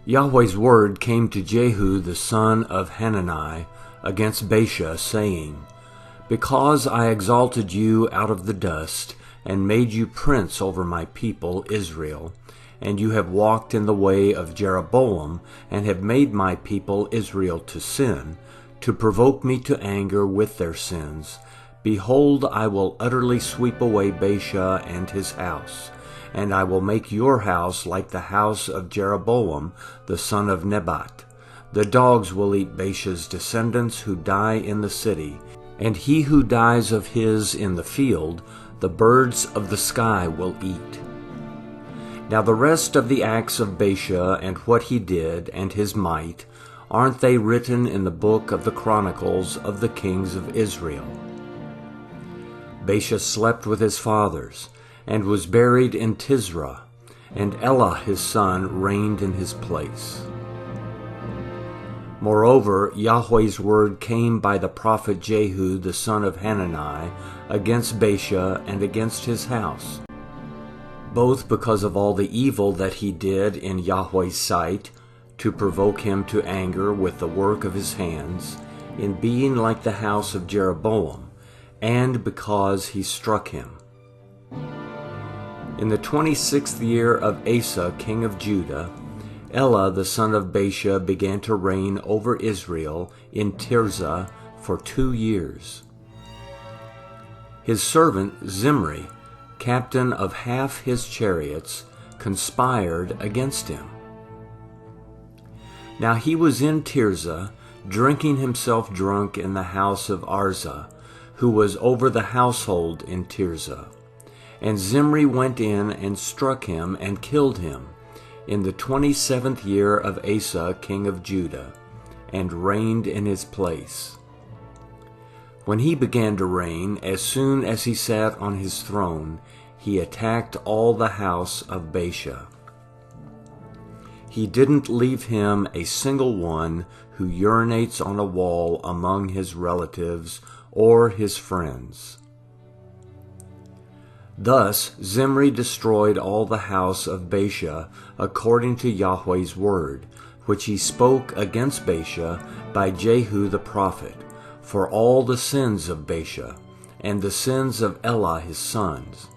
Yahweh's word came to Jehu the son of Hanani against Baasha, saying, Because I exalted you out of the dust, and made you prince over my people Israel, and you have walked in the way of Jeroboam, and have made my people Israel to sin, to provoke me to anger with their sins, behold, I will utterly sweep away Baasha and his house, and I will make your house like the house of Jeroboam the son of Nebat. The dogs will eat Baasha's descendants who die in the city, and he who dies of his in the field, the birds of the sky will eat. Now the rest of the acts of Baasha and what he did and his might, aren't they written in the book of the Chronicles of the kings of Israel? Baasha slept with his fathers, and was buried in Tisra, and Elah his son reigned in his place. Moreover, Yahweh's word came by the prophet Jehu the son of Hanani against Baasha and against his house, both because of all the evil that he did in Yahweh's sight, to provoke him to anger with the work of his hands, in being like the house of Jeroboam, and because he struck him. In the 26th year of Asa king of Judah, Elah the son of Baasha began to reign over Israel in Tirzah for 2 years. His servant Zimri, captain of half his chariots, conspired against him. Now he was in Tirzah, drinking himself drunk in the house of Arza, who was over the household in Tirzah. And Zimri went in and struck him and killed him in the 27th year of Asa king of Judah, and reigned in his place. When he began to reign, as soon as he sat on his throne, he attacked all the house of Baasha. He didn't leave him a single one who urinates on a wall among his relatives or his friends. Thus Zimri destroyed all the house of Baasha according to Yahweh's word, which he spoke against Baasha by Jehu the prophet, for all the sins of Baasha, and the sins of Elah his sons,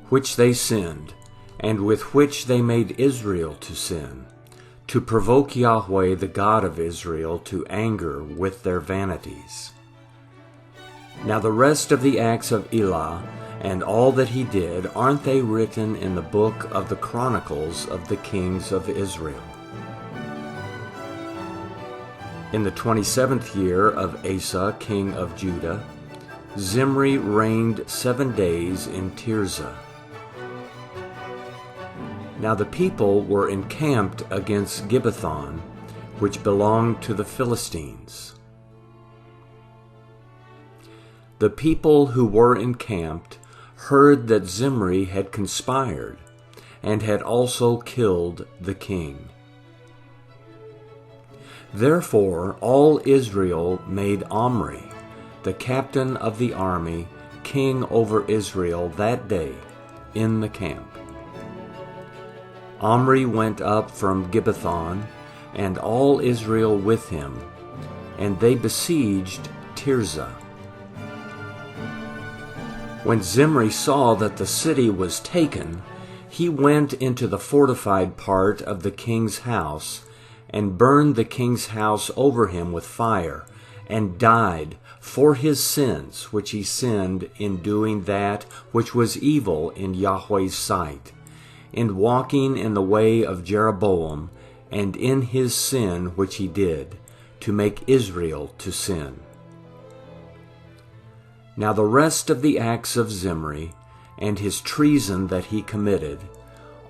which they sinned, and with which they made Israel to sin, to provoke Yahweh the God of Israel to anger with their vanities. Now the rest of the acts of Elah, and all that he did, aren't they written in the book of the Chronicles of the kings of Israel? In the 27th year of Asa king of Judah, Zimri reigned 7 days in Tirzah. Now the people were encamped against Gibbethon, which belonged to the Philistines. The people who were encamped heard that Zimri had conspired, and had also killed the king. Therefore all Israel made Omri, the captain of the army, king over Israel that day in the camp. Omri went up from Gibbethon, and all Israel with him, and they besieged Tirzah. When Zimri saw that the city was taken, he went into the fortified part of the king's house, and burned the king's house over him with fire, and died for his sins which he sinned in doing that which was evil in Yahweh's sight, in walking in the way of Jeroboam, and in his sin which he did, to make Israel to sin. Now the rest of the acts of Zimri, and his treason that he committed,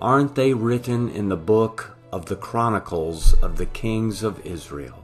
aren't they written in the book of the Chronicles of the kings of Israel?